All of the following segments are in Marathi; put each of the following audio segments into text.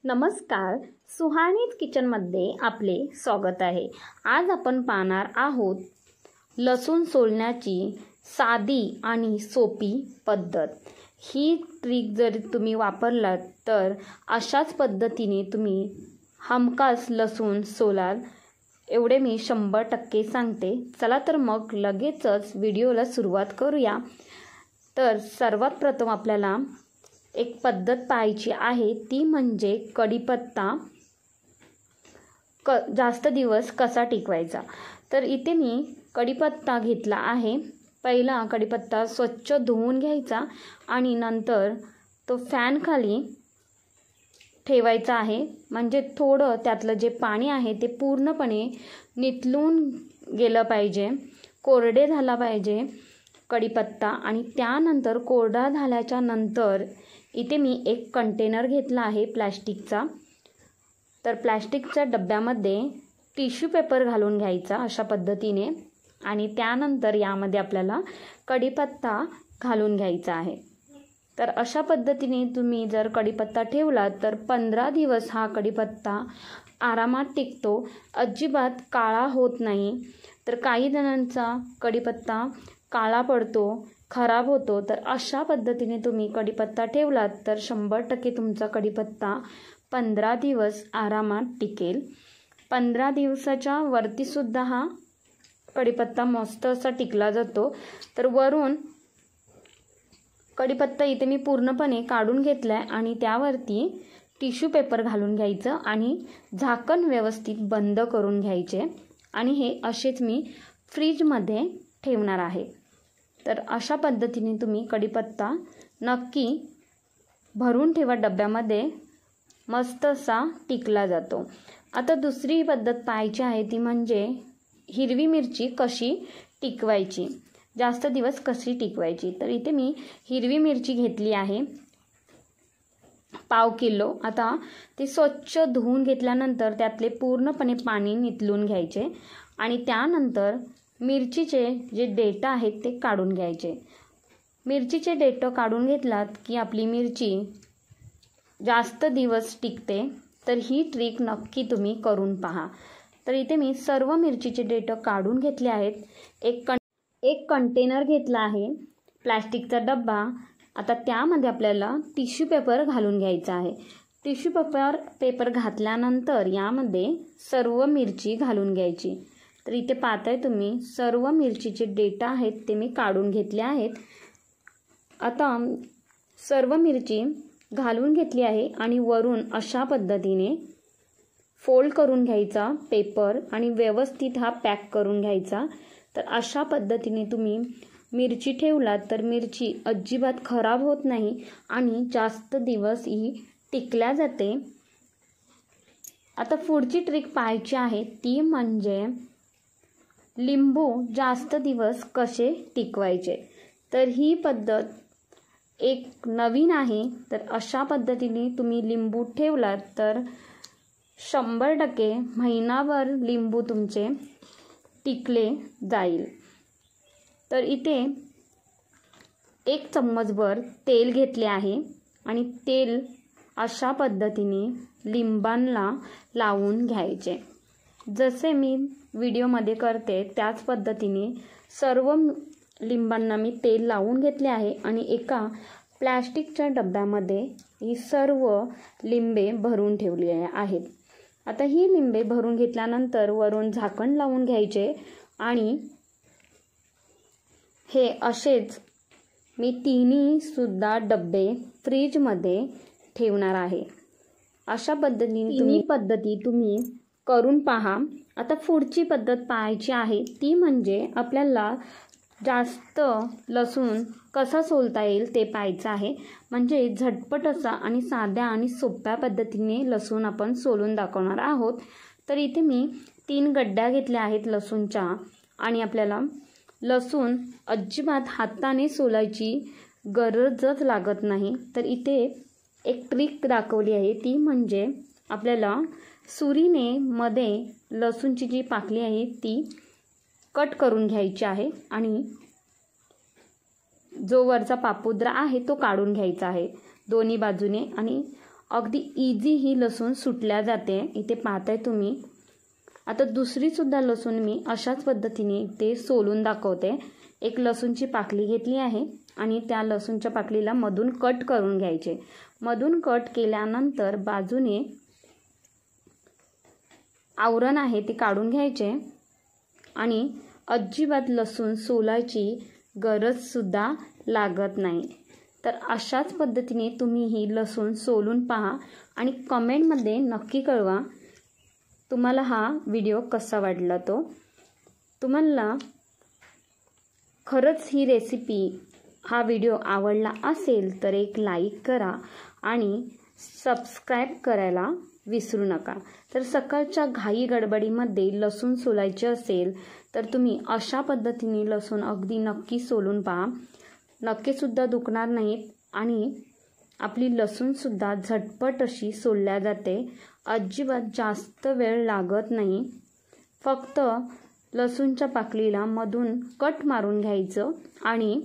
नमस्कार, सुहानीज किचनमध्ये आपले स्वागत आहे। आज आपण पाहणार आहोत लसूण सोलण्याची साधी आणि सोपी पद्धत। ही ट्रिक जर तुम्ही वापरलात तर अशाच पद्धतीने तुम्ही हमखास लसूण सोलाल, एवढे मी 100% सांगते। चला तर मग लगेचच व्हिडिओला सुरुवात करूया। तर सर्वात प्रथम आपल्याला एक पद्धत पाहायची आहे, ती म्हणजे कढीपत्ता जास्त दिवस कसा टिकवायचा। तर इथे मी कढीपत्ता घेतला आहे। पहिला कढीपत्ता स्वच्छ धुवून घ्यायचा आणि नंतर तो फॅन खाली ठेवायचा आहे, म्हणजे थोडं त्यातलं जे पाणी आहे ते पूर्णपणे निथळून गेलं पाहिजे, कोरडे झाला पाहिजे कढीपत्ता। आणि त्यानंतर कोरडा झाल्याच्या नंतर इथे मी एक कंटेनर घेतला आहे प्लास्टिकचा। तर प्लास्टिकच्या डब्यामध्ये टिश्यू पेपर घालून घ्यायचा अशा पद्धतीने, आणि त्यानंतर यामध्ये आपल्याला कढीपत्ता घालून घ्यायचा आहे। तर अशा पद्धतीने तुम्ही जर कढीपत्ता ठेवला तर 15 दिवस हा कढीपत्ता आरामात टिकतो, अजिबात काळा होत नाही। तर काही जणांचा कढीपत्ता काळा पडतो, खराब होतो। तर अशा पद्धतीने तुम्ही कढीपत्ता ठेवलात तर 100% तुमचा कढीपत्ता 15 दिवस आरामात टिकेल। 15 दिवसाच्या वरती सुद्धा हा कढीपत्ता मस्त असा टिकला जातो। तर वरून कढीपत्ता इथे मी पूर्णपणे काढून घेतलाय आणि त्यावरती टिश्यू पेपर घालून घ्यायचं आणि झाकण व्यवस्थित बंद करून घ्यायचे, आणि हे असेच मी फ्रीजमध्ये ठेवणार आहे। तर अशा पद्धतीने तुम्ही कढीपत्ता नक्की भरून ठेवा डब्यामध्ये, मस्त असा टिकला जातो। आता दुसरी पद्धत पाहायची आहे, ती म्हणजे हिरवी मिरची कशी टिकवायची, जास्त दिवस कशी टिकवायची। तर इथे मी हिरवी मिरची घेतली आहे पाव किलो। आता ती स्वच्छ धुवून घेतल्यानंतर त्यातले पूर्णपणे पाणी निथळून घ्यायचे आणि त्यानंतर मिरचीचे जे देठ आहेत ते काढून घ्यायचे। मिरचीचे देठ काढून घेतलात की आपली मिरची जास्त दिवस टिकते। तर ही ट्रिक नक्की तुम्ही करून पहा। तर इथे मी सर्व मिरचीचे देठ काढून घेतले आहेत। एक कंटेनर घेतला आहे प्लास्टिकचा डब्बा। आता त्यामध्ये आपल्याला टिश्यू पेपर घालून घ्यायचा आहे। टिश्यू पेपर घातल्यानंतर यामध्ये सर्व मिरची घालून घ्यायची। तर इथे पाहताय तुम्ही सर्व मिरचीचे देठ आहेत ते मी काढून घेतले आहेत। आता सर्व मिरची घालून घेतली आहे आणि वरून अशा पद्धतीने फोल्ड करून घ्यायचा पेपर आणि व्यवस्थित हा पॅक करून घ्यायचा। तर अशा पद्धतीने तुम्ही मिरची ठेवलात तर मिरची अजिबात खराब होत नाही आणि जास्त दिवस ही टिकल्या जाते। आता पुढची ट्रिक पाहायची आहे, ती म्हणजे लिंबू जास्त दिवस कसे टिकवायचे। तर ही पद्धत एक नवीन आहे। तर अशा पद्धतीने तुम्ही लिंबू ठेवलात तर 100% महिनाभर लिंबू तुमचे टिकले जाईल। तर इथे 1 चम्मचभर तेल घेतले आहे आणि तेल अशा पद्धतीने लिंबांना लावून घ्यायचे। जसे मी व्हिडिओमध्ये करते त्याच पद्धतीने सर्व लिंबांना मी तेल लावून घेतले आहे आणि एका प्लास्टिकच्या डब्यामध्ये ही सर्व लिंबे भरून ठेवली आहेत। आता ही लिंबे भरून घेतल्यानंतर वरून झाकण लावून घ्यायचे आणि हे असेच मी तिन्ही सुद्धा डब्बे फ्रीजमध्ये ठेवणार आहे। अशा पद्धती तुम्ही करून पहा। आता पुढची पद्धत पाहायची आहे, ती म्हणजे आपल्याला जास्त लसूण कसा सोलता येईल ते पाहायचं आहे। म्हणजे झटपट असा आणि साध्या आणि सोप्या पद्धतीने लसूण आपण सोलून दाखवणार आहोत। तर इथे मी 3 गड्ड्या घेतल्या आहेत लसूणच्या, आणि आपल्याला लसूण अजिबात हाताने सोलायची गरजच लागत नाही। तर इथे एक ट्रिक दाखवली आहे, ती म्हणजे आपल्याला सुरीने मध्ये लसूणची जी पाकळी आहे ती कट करून घ्यायची आहे आणि जो वरचा पापुद्रा आहे तो काढून घ्यायचा आहे दोन्ही बाजूने, आणि अगदी इझी ही लसूण सुटल्या जाते. इथे पाहताय तुम्ही. आता दुसरीसुद्धा लसूण मी अशाच पद्धतीने ते सोलून दाखवते. एक लसूणची पाकळी घेतली आहे आणि त्या लसूणच्या पाकळीला मधून कट करून घ्यायचे. मधून कट केल्यानंतर बाजूने आवरण आहे ते काढून घ्यायचे आणि अजिबात लसूण सोलायची गरजसुद्धा लागत नाही. तर अशाच पद्धतीने तुम्ही ही लसूण सोलून पहा आणि कमेंटमध्ये नक्की कळवा तुम्हाला हा व्हिडिओ कसा वाटला तो. तुम्हाला खरंच ही रेसिपी हा व्हिडिओ आवडला असेल तर एक लाईक करा आणि सबस्क्राईब करायला विसरू नका. तर सकाळच्या घाई गडबडीमध्ये लसूण सोलायचे असेल तर तुम्ही अशा पद्धतीने लसूण अगदी नक्की सोलून पहा. नक्कीसुद्धा दुखणार नाहीत आणि आपली लसूणसुद्धा झटपट अशी सोलल्या जाते. अजिबात जास्त वेळ लागत नाही. फक्त लसूणच्या पाकळीला मधून कट मारून घ्यायचं आणि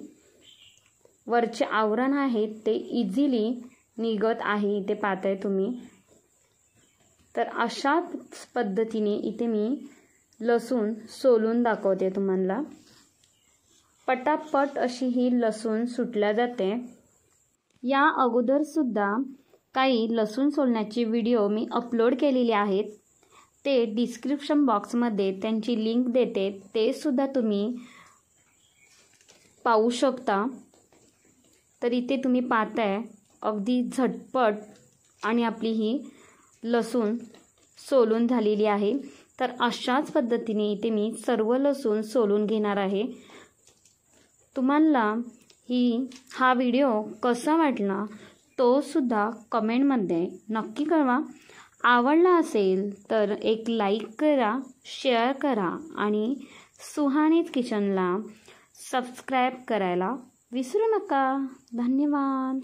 वरचे आवरण आहे ते इझिली निघत आहे. इथे पाहताय तुम्ही. तर अशाच पद्धतीने इथे मी लसूण सोलून दाखवते तुम्हाला. पटापट अशी ही लसूण सुटल्या जाते. या अगोदरसुद्धा काही लसूण सोलण्याची व्हिडिओ मी अपलोड केलेले आहेत. ते डिस्क्रिप्शन बॉक्समध्ये त्यांची लिंक देते. ते सुद्धा तुम्ही पाहू शकता. तर इथे तुम्ही पाहताय अगदी झटपट आणि आपली ही लसूण सोलून झालेली आहे. तर अशाच पद्धतीने इथे मी सर्व लसूण सोलून घेणार आहे. तुम्हाला हा व्हिडिओ कसा वाटला तो सुद्धा कमेंटमध्ये नक्की कळवा. आवडला असेल तर एक लाईक करा, शेअर करा आणि सुहानीज किचनला सबस्क्राईब करायला विसरू नका. धन्यवाद.